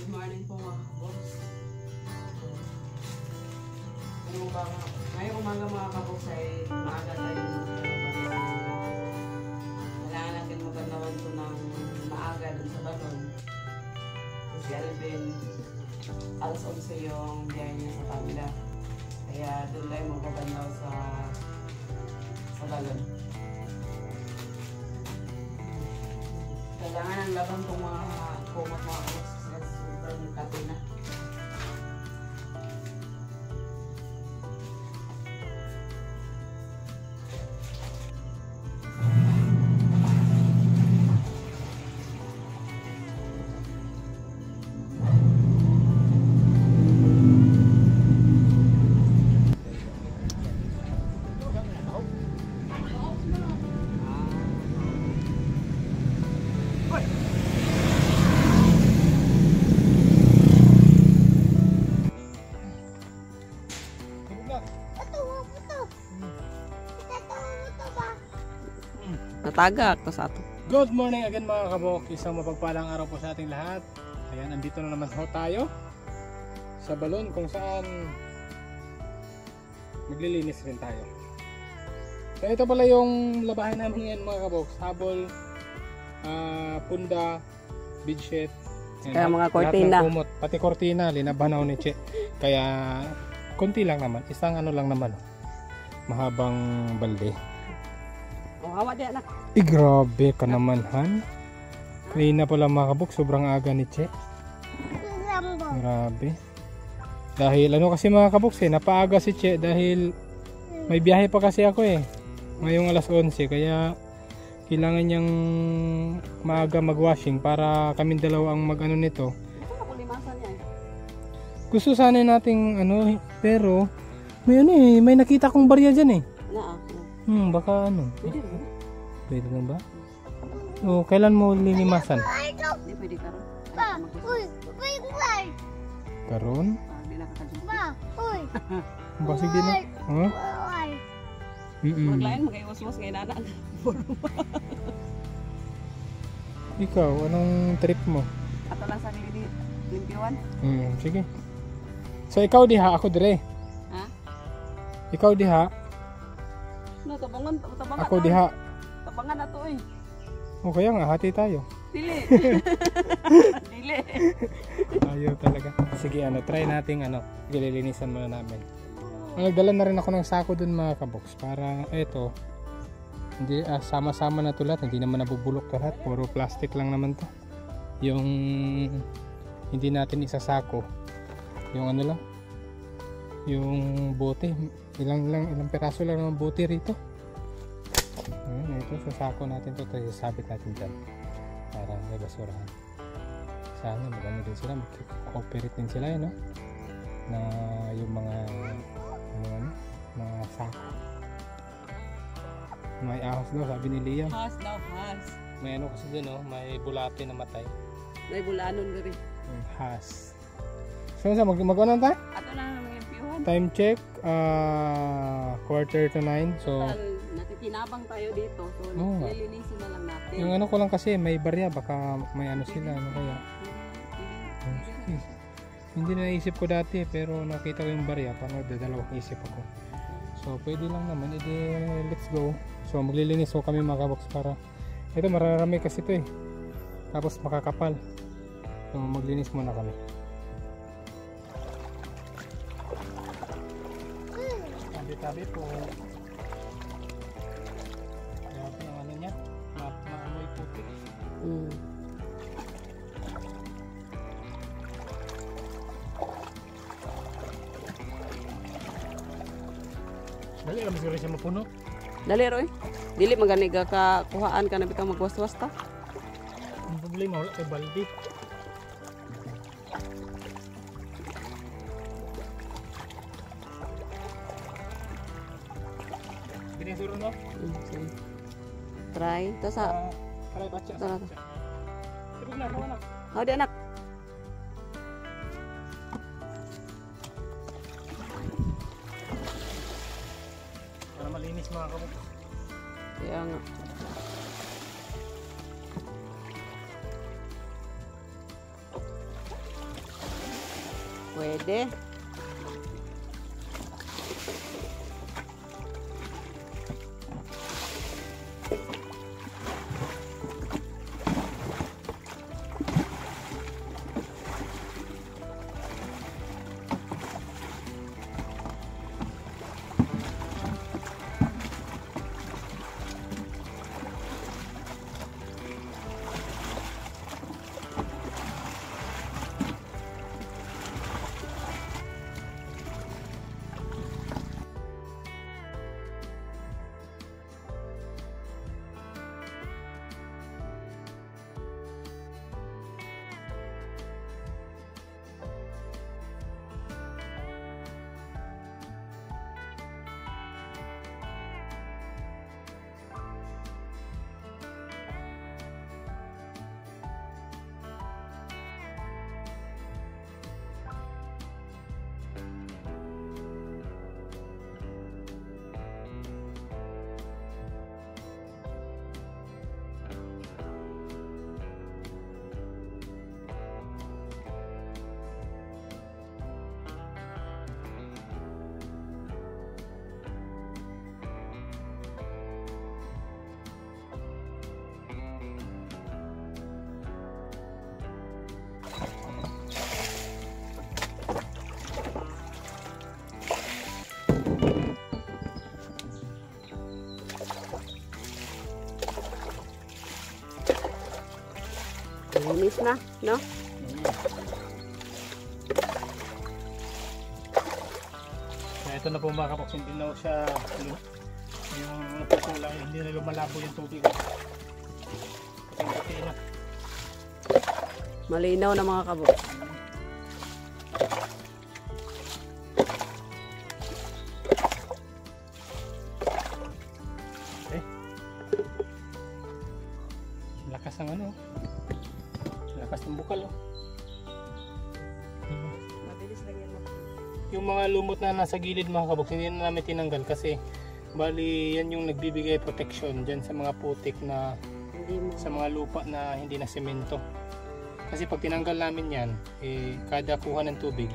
Good morning po mga kaboks. Ngayong umaga mga kaboks ay maaga tayo maglalabas. Kailangan natin maganawan ito ng maaga dun sa balon. Si Alvin, alas 11 yung biyahe niya sa Pamela. Kaya doon tayo magpapanaw sa balon. Kailangan ang laban itong mga kumot mga kaboks kasi sobrang kati na. Natagak to sa ato. Good morning again mga kabok. Isang mapagpalang araw po sa ating lahat. Ayan, andito na naman ho tayo sa balon kung saan maglilinis rin tayo. So ito pala yung labahin namin ngayon mga kabok. Habol, punda, bedsheet, kaya mga kortina. Kumot, pati kortina, linabanaw ni Che. Kaya konti lang naman, isang ano lang naman. Mahabang balde. Hawa di anak. Grabe ka naman Han. Kanina pala mga kabok, sobrang aga ni Che. Grabe. Dahil ano kasi mga kabok napaaga si Che dahil may biyahe pa kasi ako ngayong alas 11 kaya kailangan niyang maaga magwashing para kaming dalawa ang mag-ano nito. Gusto sana nating ano pero may nakita kong barya diyan baka ano. Pwede lang ba? O, kailan mo lilimasan? Hindi pwede karon. Karon? Hindi nakakadyo. Basig din na. Huh? Maglain, mag-iwas-was ngayon anak. Ikaw, anong trip mo? Ato lang sa limpyuan. Sige. So, ikaw diha, ako dire. Ha? Ikaw diha. No, tabangan. Ako diha. Tabangan na to O kaya nga, hati tayo. Dili. Dili. Ayaw talaga. Sige, try nating gililinisan muna namin. Nagdala na rin ako ng sako dun mga kaboks para eto. Hindi sama-sama na to lahat, hindi naman nabubulok to lahat, puro plastic lang naman to. Yung hindi natin isasako. Yung lang. Yung bote, ilang peraso lang ng bote rito. Ayan, ito sasako natin to, tayo sabit natin dyan para may basurahan. Sana magano din sila, mag-cooperate din sila na yung mga sako. May ahas daw, sabi ni Liam. Ahas daw, ahas. May kasi din may bulate na matay. May bulanon gari. Ahas. So mag-ano tayo? Ato na ng limpyuan. Time check, 8:45. So nakikinabang tayo dito. So lilinisin na lang natin. Yung ko lang kasi may barya, baka may sila kaya. Hindi na naisip ko dati pero nakita ko yung barya, parang dadalawang isip ako. So pwede lang naman, let's go. So maglilinis kami mga kaboks para ito mararami kasi ito tapos makakapal. So maglinis muna kami. Tabi-tabi po. Kaya po yung niya, maamoy puti. Dali lang siguro siya mapuno. Dali Roy. Dili magani ka kuhaan ka na bitaw magwas-was ta. Ang problema wala kay balde. Ginisuro no? Sige. Try. To sa try pa siya. Sige na, anak. Howdy anak. Malinis mga kabok. Kaya nga. Pwede. Linis na, no? Ito na po mga kabox, hindi na siya yung napupula, hindi na lumalabo yung tubig. Okay na. Malinaw na mga kabok. Okay. Lakas ng ano. Lakas ng bukal. Oh. Mabilis lang yan. Yung mga lumot na nasa gilid mga kabox, hindi na namin tinanggal kasi bali yan yung nagbibigay protection dyan sa mga putik na sa mga lupa na hindi na semento. Kasi pag tinanggal namin yan, kada kuha ng tubig,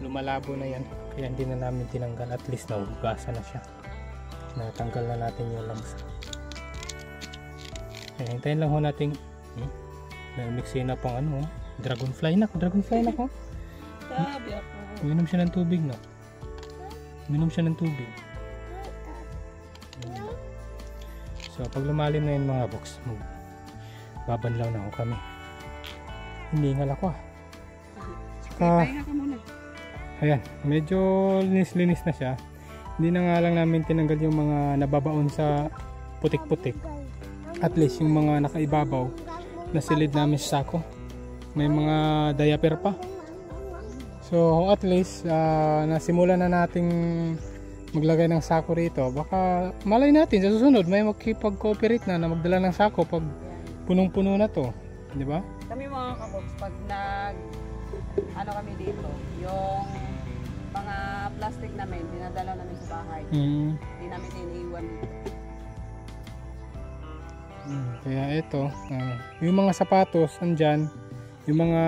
lumalabo na yan. Kaya hindi na namin tinanggal. At least nahugasan na siya. Natanggal na natin yung langsa. Kaya hintayin lang ho natin. Mixin na pang ano, dragonfly na. Dragonfly na ko. Sabi ako. Uminom siya ng tubig na. Uminom siya ng tubig. So pag lumalim na yun mga box, babanlaw na ako kami. Hiningal ako ah. Saka, Pahinga ka muna. ayan, medyo linis-linis na siya. Hindi na nga lang namin tinanggal yung mga nababaon sa putik-putik. At least yung mga nakaibabaw na silid namin sa sako. May mga diaper pa. So at least nasimulan na nating maglagay ng sako rito. Baka malay natin sa susunod may makipag-cooperate na magdala ng sako pag punong-puno na to. Di ba? Kami mga kabox, pag ano kami dito, yung mga plastic namin, dinadala namin sa bahay. Hindi namin iniiwan dito. Kaya ito, yung mga sapatos andyan, yung mga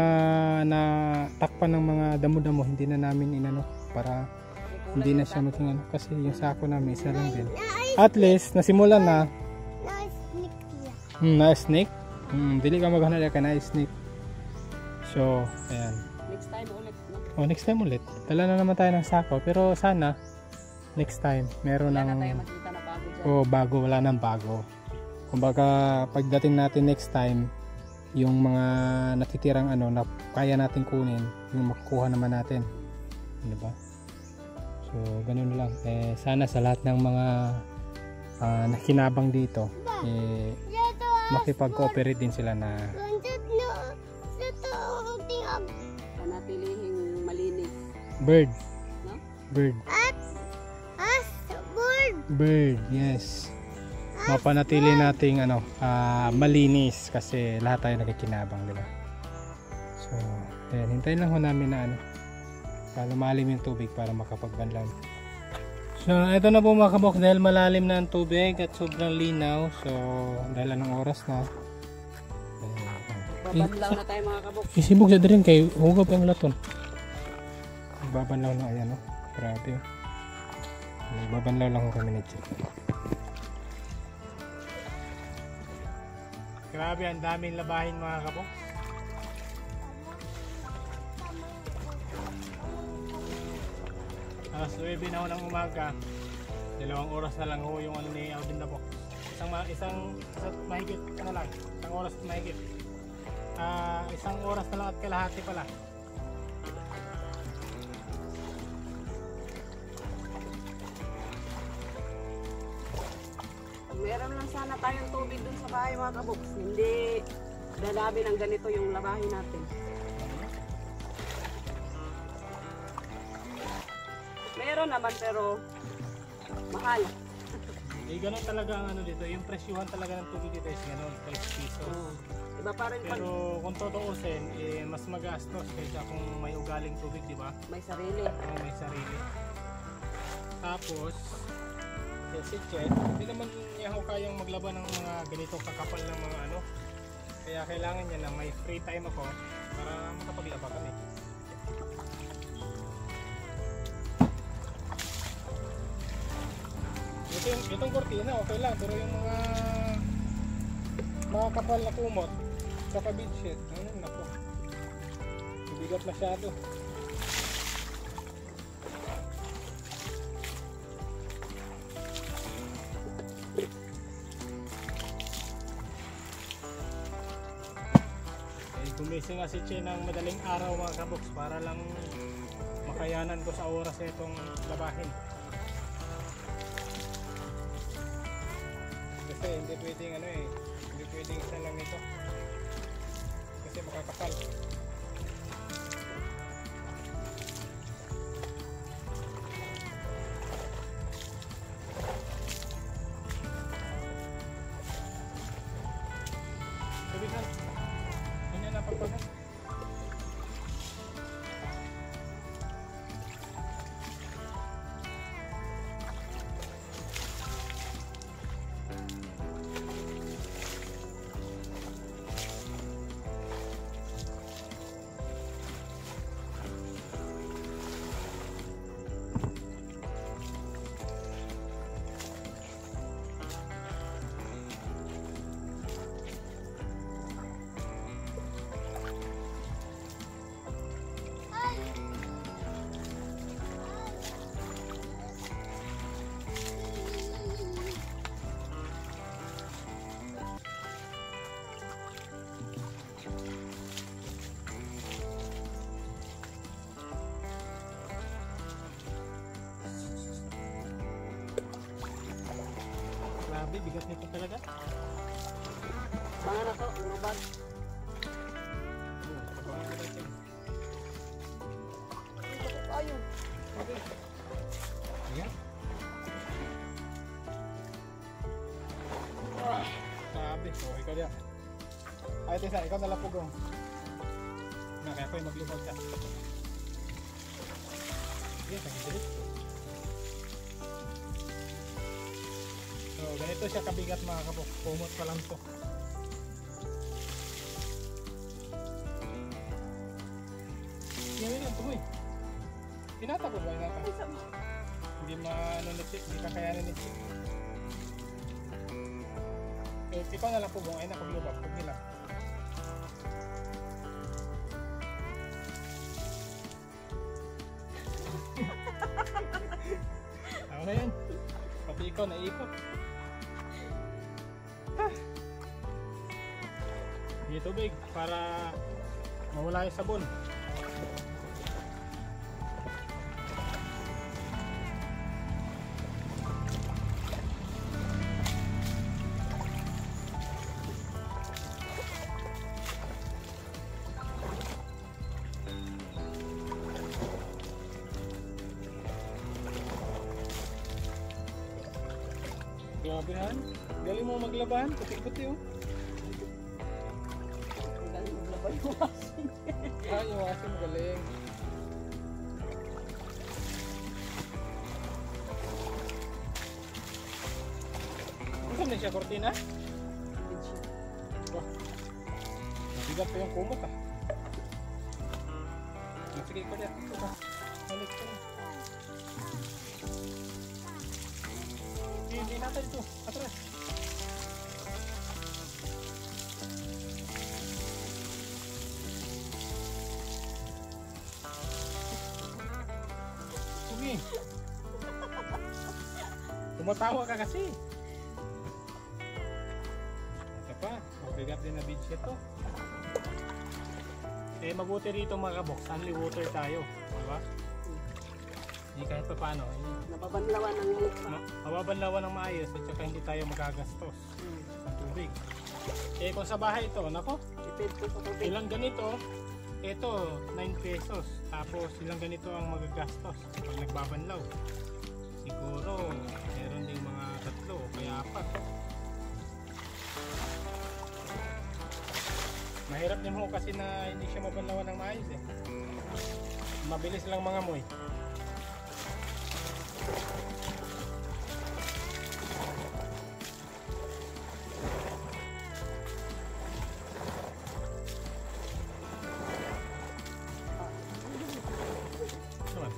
natakpan ng mga damo-damo, hindi na namin inano para hindi na siya maging ano, kasi yung sako namin isa lang din. At least nasimulan na. Na-snake. Dili ka maghanap ka na-snake. So, ayan. Next time ulit. No? Oh, next time ulit. Dala na naman tayo ng sako, pero sana next time meron Wala ng na tayo makita na bago dyan. oh, bago, wala nang bago. Kumbaga pagdating natin next time, yung mga natitirang ano na kaya natin kunin, yung makukuha naman natin. Di ba? So, ganun lang. Sana sa lahat ng mga nakinabang dito, makipag-cooperate din sila na Panatilihing malinis. bird. No? Bird. Bird, yes. Mapanatili nating malinis kasi lahat tayo nagkikinabang, di ba? So, ayan, hintayin lang ho namin na para lumalim yung tubig para makapagbanlaw. So, ito na po mga kabok dahil malalim na ang tubig at sobrang linaw. So, dahil ng oras na. Babanlaw na tayo mga kabok. Isibog sa rin kay hugap ang laton. Nagbabanlaw na, ayan o. Grabe o. Nagbabanlaw lang kami ni Chick. Grabe, ang daming labahin mga kabox. Alas 9 na ho ng umaga. 2 oras na lang ho yung ano ni Alvin na po. Isang mahigit, ano lang, isang oras at mahigit. Isang oras na lang at kalahati pala. Meron lang sana tayong tubig dun sa bahay mga kaboks. Hindi dalabi ng ganito yung labahin natin. Meron naman pero mahal. Ganun talaga ang ano dito, yung presyuhan talaga ng tubig dito is ganun, 3 pesos. Iba pa rin pag Pero kung tutuusin, mas magastos kaysa kung may ugaling tubig, di ba? may sarili. Oo, may sarili. Tapos, si Chet, hindi naman niya ako kayang maglaba ng mga ganito kakapal ng mga ano. Kaya kailangan niya na may free time ako para makapaglaba kami. Itong kortina okay lang, pero yung mga kapal na kumot saka bedsheet, ano na po, bigat masyado. Gumising nga si Che ng madaling araw mga kaboks para lang makayanan ko sa oras itong labahin. Kasi hindi pwedeng hindi pwedeng isa lang ito. Kasi makakapal. Sabihan. Ganyan na pagpagan. Grabe, bigat nito talaga. Mga na to, lumabag. Ayun. Ayan. Grabe, okay ka diyan. Ay, Tessa, ikaw nalang pugong. Kaya ko yung maglubog ka. Sige, tagidilit. So, ganito siya kabigat mga kabok. Pumot pa lang to. Yan lang, tumoy. Tinatapos ba yung nata? Hindi manunit, hindi kakayanin nito. Ikaw na lang pugong, ay nakaglubog. Pag nila. Ako na yan. Pati ikaw naikot. May tubig para mawala yung sabon. Grabehan. Galing mo maglaban. Puti-puti oh. Galing maglabay yung asin. Yung asin magaling. Saan na siya, kortina? Wah. Mabigat pa yung kumot ah. Sige ko dyan. Ito pa. Balik ko. Hindi natin ito. Atras. Sige. Tumatawa ka kasi. Ito pa. Mabigat din na beach ito. Eh mabuti rito mga kabox. Only water tayo. Diba? Hindi kahit pa paano. Nababanlawan ng mukha. Mababanlawan ng maayos at saka hindi tayo magagastos sa tubig. Eh kung sa bahay ito, nako, Depende sa tubig. ilang ganito, ito 9 pesos. Tapos ilang ganito ang magagastos pag nagbabanlaw. Siguro meron ding mga 3 o kaya 4. Mahirap din mo kasi na hindi siya mabanlawan ng maayos eh. Mabilis lang mga amoy. Naman.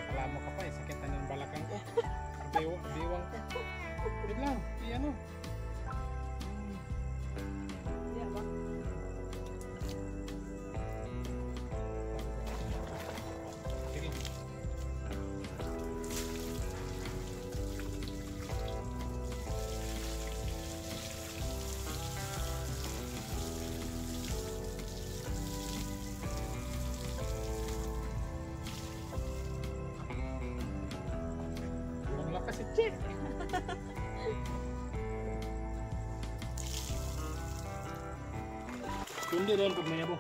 Reklamo ka pa eh, sakitan ng balakang ko. Biwang ko. Wait lang, ano? Yan ba? Sige. Ang lakas si Chick. Kundi rin pag may abo.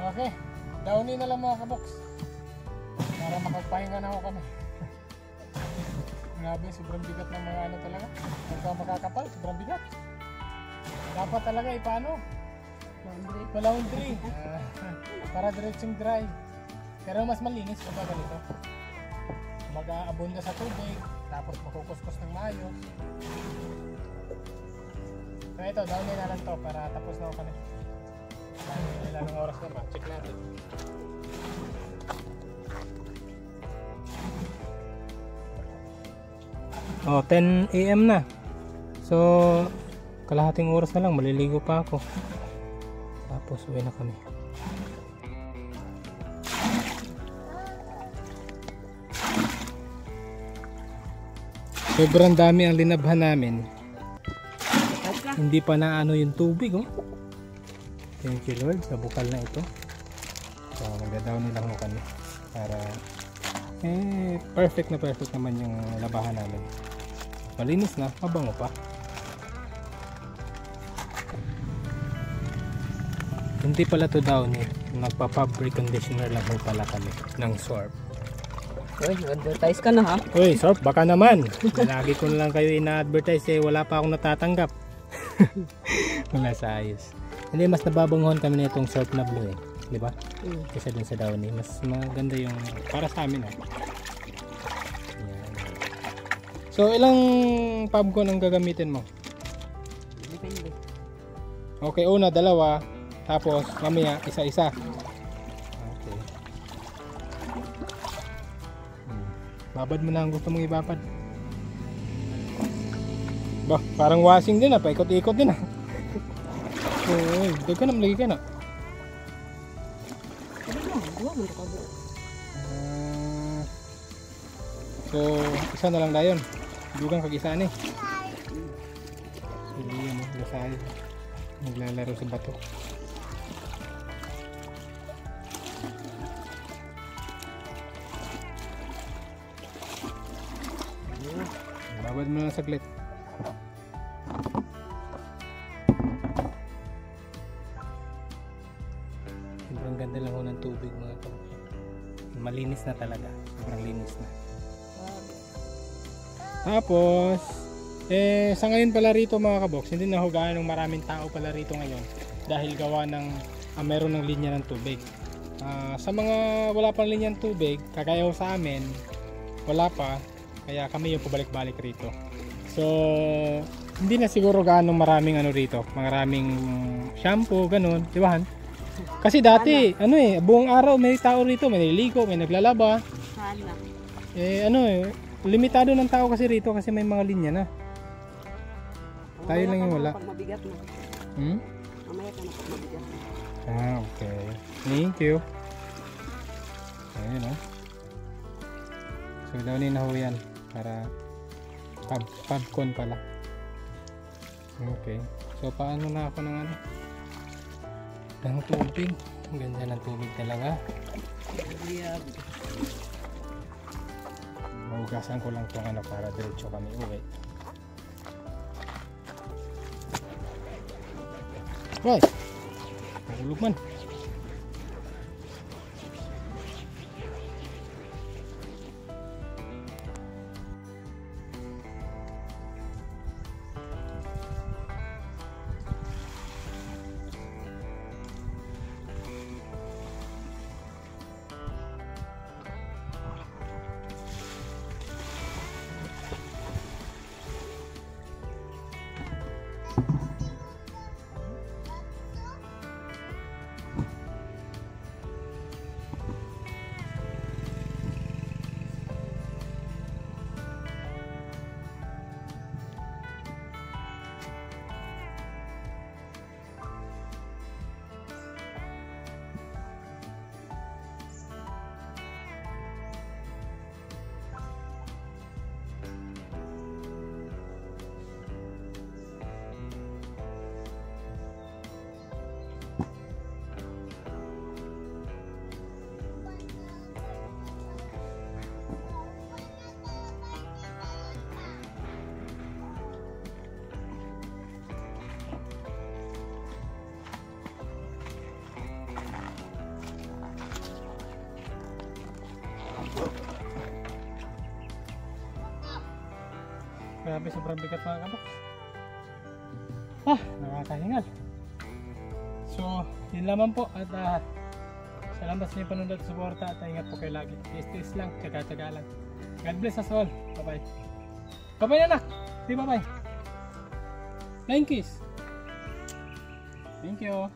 Okay, downy na lang mga kabox para makapagpahinga na ako kami. Grabe, sobrang bigat ng mga ano talaga. Pagka makakapal, sobrang bigat. Dapat talaga paano? Laundry. Para diretsong dry. Pero mas malinis kapag ganito. Mag-aabon ka sa tubig, tapos makukuskus ng maayos. So ito, downy na lang to para tapos na ako kami. Ilan ng oras na ba? Check natin. Oh, 10 AM na. So, kalahating oras na lang, maliligo pa ako. Tapos uwi na kami. Sobrang dami ang linabhan namin. Hindi pa na ano yung tubig, oh. Thank you Lord sa bukal na ito. So magda-down lang mo kami para perfect na perfect naman yung labahan namin. Malinis na, mabango pa. Hindi pala to downy, nagpa-fabric conditioner lang ho pala kami ng Swarp. Uy, advertise ka na ha? Uy, Swarp, baka naman. Lagi ko na lang kayo ina-advertise eh, wala pa akong natatanggap. Wala sa ayos. Hindi, mas nababanghon kami na itong Swarp na blue eh. Di ba? Kasi dun sa downy, mas maganda yung para sa amin ah. Yan. So, ilang pubcon ang gagamitin mo? Depende. Okay, una, dalawa. Tapos, mamaya, isa-isa. Okay. Babad mo na ang gusto mong ibabad. Bah, parang washing din paikot-ikot din Uy, doon ka na, malagi ka na. So, isa na lang dayon. Dugang kag-isa ni. So, yun, lasay. Naglalaro sa bato. Babad mo na saglit. Sobrang ganda lang ho ng tubig mga kapatid. Malinis na talaga. Sobrang linis na. Tapos, sa ngayon pala rito mga kabox, hindi na ho gaano maraming tao pala rito ngayon dahil gawa ng meron ng linya ng tubig. Sa mga wala pang linya ng tubig, kagaya ho sa amin, wala pa, kaya kami yung pabalik-balik rito. So, hindi na siguro gaano maraming ano rito, maraming shampoo, ganun, di ba? Kasi dati, buong araw may tao rito, may nililigo, may naglalaba. Limitado ng tao kasi rito kasi may mga linya na. Tayo lang yung wala. Mabigat na. Mamaya ka na pag mabigat na. Okay. Thank you. Ayun So, dawnin na ho yan. Para pubcon pala. Okay. So, paano na ako ng ng tubig. Ang ganda ng tubig talaga. Mahugasan ko lang itong para diretso kami uwi. Hoy! Mahulog man. Grabe, sobrang bigat mga kabok. Nakakahingal. So, yun lamang po. At salamat sa inyong panunod at suporta. At ingat po kayo lagi. Tiis lang, tsaga-tsaga lang. God bless us all. Bye-bye. Bye-bye anak. Di bye-bye. Flying kiss. Thank you.